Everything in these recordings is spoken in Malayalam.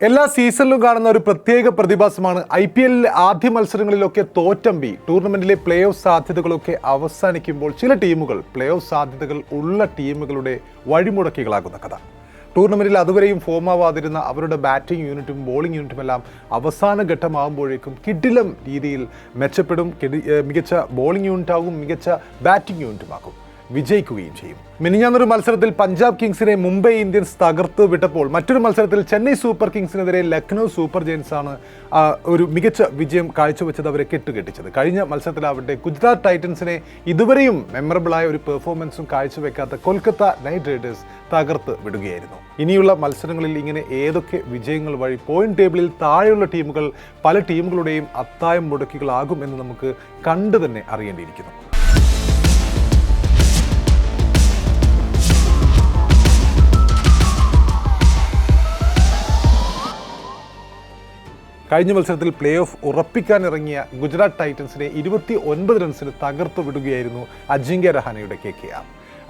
എല്ലാ സീസണിലും കാണുന്ന ഒരു പ്രത്യേക പ്രതിഭാസമാണ് IPLിലെ ആദ്യ മത്സരങ്ങളിലൊക്കെ തോറ്റമ്പി ടൂർണമെന്റിലെ പ്ലേ ഓഫ് സാധ്യതകളൊക്കെ അവസാനിക്കുമ്പോൾ ചില ടീമുകൾ പ്ലേ ഓഫ് സാധ്യതകൾ ഉള്ള ടീമുകളുടെ വഴിമുടക്കികളാകുന്ന കഥ. ടൂർണമെന്റിൽ അതുവരെയും ഫോമാവാതിരുന്ന അവരുടെ ബാറ്റിംഗ് യൂണിറ്റും ബോളിംഗ് യൂണിറ്റുമെല്ലാം അവസാന ഘട്ടമാകുമ്പോഴേക്കും കിടിലം രീതിയിൽ മെച്ചപ്പെടും. മികച്ച ബോളിംഗ് യൂണിറ്റാകും, മികച്ച ബാറ്റിംഗ് യൂണിറ്റുമാകും, വിജയിക്കുകയും ചെയ്യും. മിനിഞ്ഞാന്നൊരു മത്സരത്തിൽ പഞ്ചാബ് കിങ്സിനെ മുംബൈ ഇന്ത്യൻസ് തകർത്ത് വിട്ടപ്പോൾ മറ്റൊരു മത്സരത്തിൽ ചെന്നൈ സൂപ്പർ കിങ്സിനെതിരെ ലക്നൗ സൂപ്പർ ജയൻസ് ആണ് ഒരു മികച്ച വിജയം കാഴ്ചവെച്ചത്, അവരെ കെട്ടുകെട്ടിച്ചത്. കഴിഞ്ഞ മത്സരത്തിലാവട്ടെ ഗുജറാത്ത് ടൈറ്റൻസിനെ ഇതുവരെയും മെമ്മറബിളായ ഒരു പെർഫോമൻസും കാഴ്ചവെക്കാത്ത കൊൽക്കത്ത നൈറ്റ് റൈഡേഴ്സ് തകർത്ത് വിടുകയായിരുന്നു. ഇനിയുള്ള മത്സരങ്ങളിൽ ഇങ്ങനെ ഏതൊക്കെ വിജയങ്ങൾ വഴി പോയിന്റ് ടേബിളിൽ താഴെയുള്ള ടീമുകൾ പല ടീമുകളുടെയും അത്തായം മുടക്കികളാകും എന്ന് നമുക്ക് കണ്ടു തന്നെ അറിയേണ്ടിയിരിക്കുന്നു. കഴിഞ്ഞ മത്സരത്തിൽ പ്ലേ ഓഫ് ഉറപ്പിക്കാനിറങ്ങിയ ഗുജറാത്ത് ടൈറ്റൻസിനെ 29 റൺസിന് തകർത്തു വിടുകയായിരുന്നു അജിങ്ക്യ രഹാനെയുടെ KKR.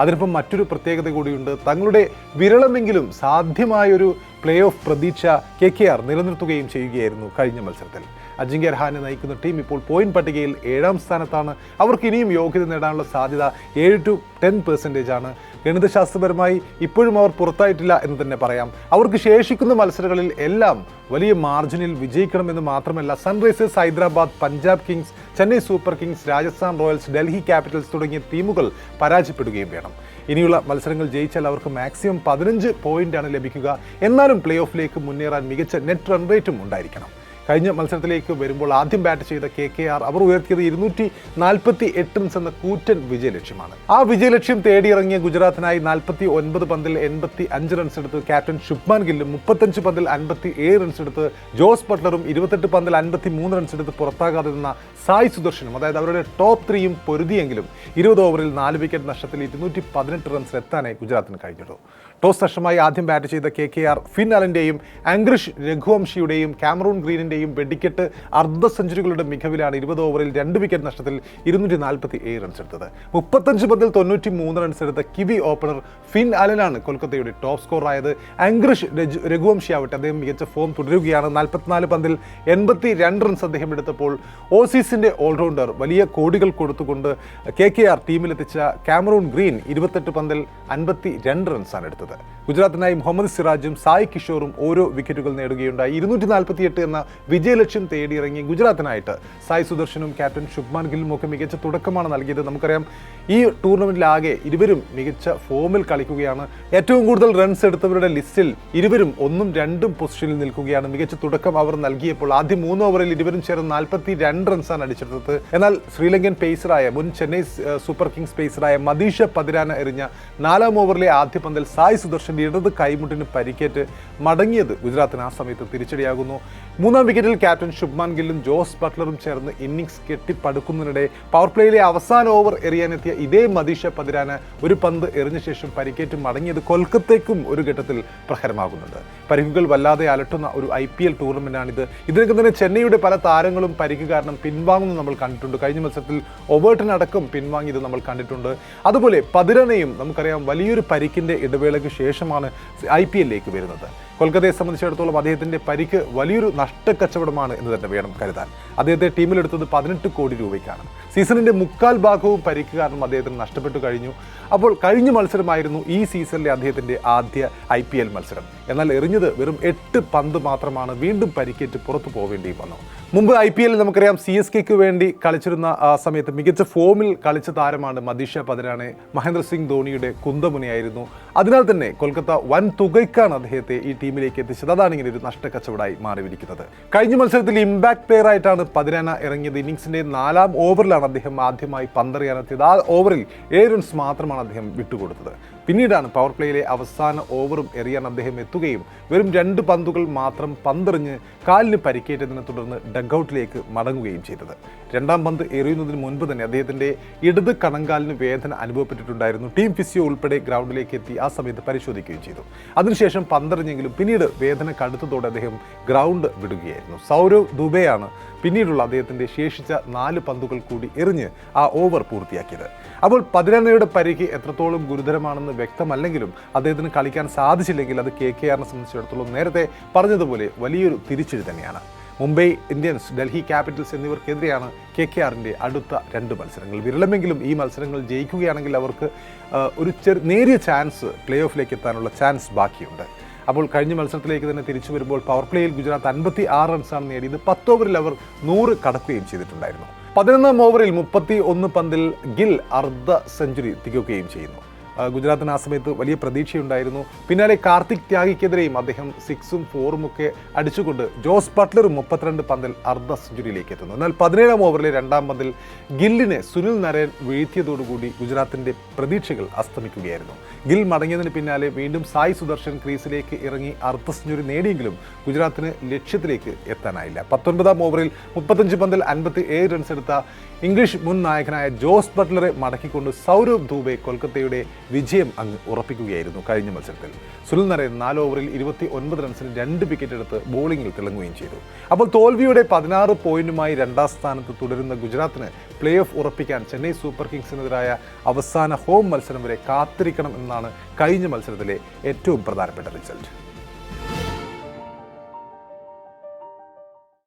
അതിനൊപ്പം മറ്റൊരു പ്രത്യേകത കൂടിയുണ്ട്. തങ്ങളുടെ വിരളമെങ്കിലും സാധ്യമായൊരു പ്ലേ ഓഫ് പ്രതീക്ഷ KKR നിലനിർത്തുകയും ചെയ്യുകയായിരുന്നു കഴിഞ്ഞ മത്സരത്തിൽ. അജിങ്ക്യ രഹാനെ നയിക്കുന്ന ടീം ഇപ്പോൾ പോയിന്റ് പട്ടികയിൽ 7ാം സ്ഥാനത്താണ്. അവർക്ക് ഇനിയും യോഗ്യത നേടാനുള്ള സാധ്യത 7 to 10% ആണ്. ഗണിതശാസ്ത്രപരമായി ഇപ്പോഴും അവർ പുറത്തായിട്ടില്ല എന്ന് തന്നെ പറയാം. അവർക്ക് ശേഷിക്കുന്ന മത്സരങ്ങളിൽ എല്ലാം വലിയ മാർജിനിൽ വിജയിക്കണമെന്ന് മാത്രമല്ല, Sunrisers Hyderabad, Punjab Kings, Chennai super Kings, Rajasthan Royals, Delhi Capitals തുടങ്ങിയ ടീമുകൾ പരാജയപ്പെടുകയും വേണം. ഇനിയുള്ള മത്സരങ്ങൾ ജയിച്ചാൽ അവർക്ക് മാക്സിമം 15 പോയിന്റാണ് ലഭിക്കുക. എന്നാലും പ്ലേ ഓഫിലേക്ക് മുന്നേറാൻ മികച്ച നെറ്റ് റൺ റേറ്റും ഉണ്ടായിരിക്കണം. കഴിഞ്ഞ മത്സരത്തിലേക്ക് വരുമ്പോൾ ആദ്യം ബാറ്റ് ചെയ്ത KKR അവർ ഉയർത്തിയത് 248 റൺസ് എന്ന കൂറ്റൻ വിജയലക്ഷ്യമാണ്. ആ വിജയലക്ഷ്യം തേടിയിറങ്ങിയ ഗുജറാത്തിനായി 49 പന്തിൽ 85 റൺസ് എടുത്ത് ക്യാപ്റ്റൻ ശുഭ്മാൻ ഗില്ലും, 35 പന്തിൽ 57 റൺസ് എടുത്ത് ജോസ് ബട്ട്ലറും, 28 പന്തിൽ 53 റൺസ് എടുത്ത് പുറത്താകാതെ നിന്ന സായ് സുദർശനും, അതായത് അവരുടെ ടോപ്പ് 3യും പൊരുതിയെങ്കിലും 20 ഓവറിൽ 4 വിക്കറ്റ് നഷ്ടത്തിൽ 218 റൺസ് എത്താനായി ഗുജറാത്തിന് കഴിഞ്ഞിട്ടു. ടോസ് നഷ്ടമായി ആദ്യം ബാറ്റ് ചെയ്ത KKR ഫിൻ അലന്റെയും ആംഗ്രിഷ് രഘുവംശിയുടെയും കാമറൂൺ ഗ്രീനിന്റെയും വെടിക്കെട്ട് അർദ്ധ സെഞ്ചുറികളുടെ മികവിലാണ് 20 ഓവറിൽ 2 വിക്കറ്റ് നഷ്ടത്തിൽ 247 റൺസ് എടുത്തത്. 35 പന്തിൽ 93 റൺസ് എടുത്ത കിവി ഓപ്പണർ ഫിൻ അലനാണ് കൊൽക്കത്തയുടെ ടോപ്പ് സ്കോറായത്. ആംഗ്രിഷ് രഘുവംശി ആവട്ടെ, അദ്ദേഹം മികച്ച ഫോം തുടരുകയാണ്. 44 പന്തിൽ 82 റൺസ് അദ്ദേഹം എടുത്തപ്പോൾ ഓസീസിന്റെ ഓൾറൗണ്ടർ വലിയ കോടികൾ കൊടുത്തുകൊണ്ട് KKR ടീമിലെത്തിച്ച കാമറൂൺ ഗ്രീൻ 28 പന്തിൽ 52 റൺസാണ് എടുത്തത്. ഗുജറാത്തിനായി മുഹമ്മദ് സിറാജും സായ് കിഷോറും ഓരോ വിക്കറ്റുകൾ നേടുകയുണ്ടായി. 248 എന്ന വിജയലക്ഷ്യം തേടിയിറങ്ങി ഗുജറാത്തിനായിട്ട് സായ് സുദർശനും ക്യാപ്റ്റൻ ശുഭ്മാൻ ഗില്ലും ഒക്കെ മികച്ച തുടക്കമാണ് നൽകിയത്. നമുക്കറിയാം ഈ ടൂർണമെന്റിലാകെ ഇരുവരും മികച്ച ഫോമിൽ കളിക്കുകയാണ്. ഏറ്റവും കൂടുതൽ റൺസ് എടുത്തവരുടെ ലിസ്റ്റിൽ ഇരുവരും 1ഉം 2ഉം പൊസിഷനിൽ നിൽക്കുകയാണ്. മികച്ച തുടക്കം അവർ നൽകിയപ്പോൾ ആദ്യം 3 ഓവറിൽ ഇരുവരും ചേർന്ന് 42 റൺസാണ് അടിച്ചെടുത്തത്. എന്നാൽ ശ്രീലങ്കൻ പേസറായ മുൻ ചെന്നൈ സൂപ്പർ കിങ്സ് പേസറായ മദീഷ പതിരാന എറിഞ്ഞ 4ാം ഓവറിലെ ആദ്യ പന്തിൽ സായ് സുദർശന്റെ ഇടത് കൈമുട്ടിന് പരിക്കേറ്റ് മടങ്ങിയത് ഗുജറാത്തിന് ആ സമയത്ത് തിരിച്ചടിയാകുന്നു. 3ാം വിക്കറ്റിൽ ക്യാപ്റ്റൻ ശുഭ്മാൻ ഗില്ലും ജോസ് ബട്ട്ലറും ചേർന്ന് ഇന്നിംഗ്സ് കെട്ടിപ്പടുക്കുന്നതിനിടെ പവർ പ്ലേയിലെ അവസാന ഓവർ എറിയാനെത്തിയ ഇതേ മദീഷ പതിരാന ഒരു പന്ത് എറിഞ്ഞ ശേഷം പരിക്കേറ്റ് മടങ്ങിയത് കൊൽക്കത്തയ്ക്കും ഒരു ഘട്ടത്തിൽ പ്രഹരമാകുന്നുണ്ട്. പരിക്കുകൾ വല്ലാതെ അലട്ടുന്ന ഒരു IPL ടൂർണമെന്റാണിത്. ഇതിനൊക്കെ തന്നെ ചെന്നൈയുടെ പല താരങ്ങളും പരിക്ക് കാരണം പിൻവാങ്ങുന്നത് നമ്മൾ കണ്ടിട്ടുണ്ട്. കഴിഞ്ഞ മത്സരത്തിൽ ഒബേർട്ടൻ അടക്കം പിൻവാങ്ങിയത് നമ്മൾ കണ്ടിട്ടുണ്ട്. അതുപോലെ പതിരാനയും നമുക്കറിയാം വലിയൊരു പരിക്കിന്റെ ഇടവേളയ്ക്ക് ശേഷമാണ് IPLിലേക്ക് വരുന്നത്. കൊൽക്കത്തയെ സംബന്ധിച്ചിടത്തോളം അദ്ദേഹത്തിൻ്റെ പരിക്ക് വലിയൊരു നഷ്ടക്കച്ചവടമാണ് എന്ന് തന്നെ വേണം കരുതാൻ. അദ്ദേഹത്തെ ടീമിലെടുത്തത് 18 കോടി രൂപയ്ക്കാണ്. സീസണിൻ്റെ 3/4 ഭാഗവും പരിക്ക് കാരണം അദ്ദേഹത്തിന് നഷ്ടപ്പെട്ടു കഴിഞ്ഞു. അപ്പോൾ കഴിഞ്ഞ മത്സരമായിരുന്നു ഈ സീസണിലെ അദ്ദേഹത്തിൻ്റെ ആദ്യ IPL മത്സരം. എന്നാൽ എറിഞ്ഞത് വെറും 8 പന്ത് മാത്രമാണ്. വീണ്ടും പരിക്കേറ്റ് പുറത്തു പോവേണ്ടിയും വന്നു. മുമ്പ് IPLിൽ നമുക്കറിയാം CSKയ്ക്ക് വേണ്ടി കളിച്ചിരുന്ന ആ സമയത്ത് മികച്ച ഫോമിൽ കളിച്ച താരമാണ് മദീഷ പതിരാനെ. മഹേന്ദ്ര സിംഗ് ധോണിയുടെ കുന്തമുനയായിരുന്നു. അതിനാൽ തന്നെ കൊൽക്കത്ത വൻ തുകയ്ക്കാണ് അദ്ദേഹത്തെ ഈ ടീമിലേക്ക് എത്തിച്ചത്. അതാണ് ഇങ്ങനെ ഒരു നഷ്ടക്കച്ചവടമായി മാറിയിരിക്കുന്നത്. കഴിഞ്ഞ മത്സരത്തിൽ ഇമ്പാക്ട് പ്ലെയർ ആയിട്ടാണ് പതിരാന ഇറങ്ങിയത്. ഇന്നിംഗ്സിന്റെ 4ാം ഓവറിലാണ് അദ്ദേഹം ആദ്യമായി പന്തെറിയാനെത്തിയത്. ആ ഓവറിൽ 7 റൺസ് മാത്രമാണ് അദ്ദേഹം വിട്ടുകൊടുത്തത്. പിന്നീടാണ് പവർ പ്ലേയിലെ അവസാന ഓവറും എറിയാൻ അദ്ദേഹം എത്തുകയും വെറും 2 പന്തുകൾ മാത്രം പന്തെറിഞ്ഞ് കാലിന് പരിക്കേറ്റതിനെ തുടർന്ന് ഡഗ്ഔട്ടിലേക്ക് മടങ്ങുകയും ചെയ്തത്. 2ാം പന്ത് എറിയുന്നതിന് മുൻപ് തന്നെ അദ്ദേഹത്തിൻ്റെ ഇടത് കണങ്കാലിന് വേദന അനുഭവപ്പെട്ടിട്ടുണ്ടായിരുന്നു. ടീം ഫിസിയോ ഉൾപ്പെടെ ഗ്രൗണ്ടിലേക്ക് എത്തി ആ സമയത്ത് പരിശോധിക്കുകയും ചെയ്തു. അതിനുശേഷം പന്തെറിഞ്ഞെങ്കിലും പിന്നീട് വേദന കടുത്തതോടെ അദ്ദേഹം ഗ്രൗണ്ട് വിടുകയായിരുന്നു. സൗരവ് ദുബെയാണ് പിന്നീടുള്ള അദ്ദേഹത്തിൻ്റെ ശേഷിച്ച 4 പന്തുകൾ കൂടി എറിഞ്ഞ് ആ ഓവർ പൂർത്തിയാക്കിയത്. അപ്പോൾ പതിരാനയുടെ പരിക്ക് എത്രത്തോളം ഗുരുതരമാണെന്ന് വ്യക്തമല്ലെങ്കിലും അദ്ദേഹത്തിന് കളിക്കാൻ സാധിച്ചില്ലെങ്കിൽ അത് KKRനെ സംബന്ധിച്ചിടത്തോളം നേരത്തെ പറഞ്ഞതുപോലെ വലിയൊരു തിരിച്ചടി തന്നെയാണ്. മുംബൈ ഇന്ത്യൻസ്, ഡൽഹി ക്യാപിറ്റൽസ് എന്നിവർക്കെതിരെയാണ് KKRൻ്റെ അടുത്ത 2 മത്സരങ്ങൾ. വിരളമെങ്കിലും ഈ മത്സരങ്ങൾ ജയിക്കുകയാണെങ്കിൽ അവർക്ക് ഒരു നേരിയ ചാൻസ് പ്ലേ ഓഫിലേക്ക് എത്താനുള്ള ചാൻസ് ബാക്കിയുണ്ട്. അപ്പോൾ കഴിഞ്ഞ മത്സരത്തിലേക്ക് തന്നെ തിരിച്ചു വരുമ്പോൾ പവർ പ്ലേയിൽ ഗുജറാത്ത് 56 റൺസാണ് നേടിയത്. 10 ഓവറിൽ അവർ 100 കടക്കുകയും ചെയ്തിട്ടുണ്ടായിരുന്നു. 11ാം ഓവറിൽ 31 പന്തിൽ ഗിൽ അർദ്ധ സെഞ്ചുറി തികക്കുകയും ചെയ്യുന്നു. ഗുജറാത്തിന് ആ സമയത്ത് വലിയ പ്രതീക്ഷയുണ്ടായിരുന്നു. പിന്നാലെ കാർത്തിക് ത്യാഗിക്കെതിരെയും അദ്ദേഹം 6ഉം 4ഉം ഒക്കെ അടിച്ചുകൊണ്ട് ജോസ് ബട്ട്ലറും 32 പന്തിൽ അർദ്ധ സെഞ്ചുറിയിലേക്ക് എത്തുന്നു. എന്നാൽ 17ാം ഓവറിലെ 2ാം പന്തിൽ ഗില്ലിനെ സുനിൽ നരേൻ വീഴ്ത്തിയതോടുകൂടി ഗുജറാത്തിൻ്റെ പ്രതീക്ഷകൾ അസ്തമിക്കുകയായിരുന്നു. ഗിൽ മടങ്ങിയതിന് പിന്നാലെ വീണ്ടും സായ് സുദർശൻ ക്രീസിലേക്ക് ഇറങ്ങി അർദ്ധ സെഞ്ചുറി നേടിയെങ്കിലും ഗുജറാത്തിന് ലക്ഷ്യത്തിലേക്ക് എത്താനായില്ല. 19ാം ഓവറിൽ 35 പന്തിൽ 57 റൺസ് എടുത്ത ഇംഗ്ലീഷ് മുൻ നായകനായ ജോസ് ബട്ട്ലറെ മടക്കിക്കൊണ്ട് സൗരവ് ദൂബെ കൊൽക്കത്തയുടെ വിജയം അങ്ങ് ഉറപ്പിക്കുകയായിരുന്നു കഴിഞ്ഞ മത്സരത്തിൽ. സുനിൽ നരേൻ 4 ഓവറിൽ 29 റൺസിന് 2 വിക്കറ്റ് എടുത്ത് ബോളിംഗിൽ തിളങ്ങുകയും ചെയ്തു. അപ്പോൾ തോൽവിയുടെ 16 പോയിന്റുമായി 2ാം സ്ഥാനത്ത് തുടരുന്ന ഗുജറാത്തിന് പ്ലേ ഓഫ് ഉറപ്പിക്കാൻ ചെന്നൈ സൂപ്പർ കിങ്സിനെതിരായ അവസാന ഹോം മത്സരം വരെ കാത്തിരിക്കണം എന്നാണ് കഴിഞ്ഞ മത്സരത്തിലെ ഏറ്റവും പ്രധാനപ്പെട്ട റിസൾട്ട്.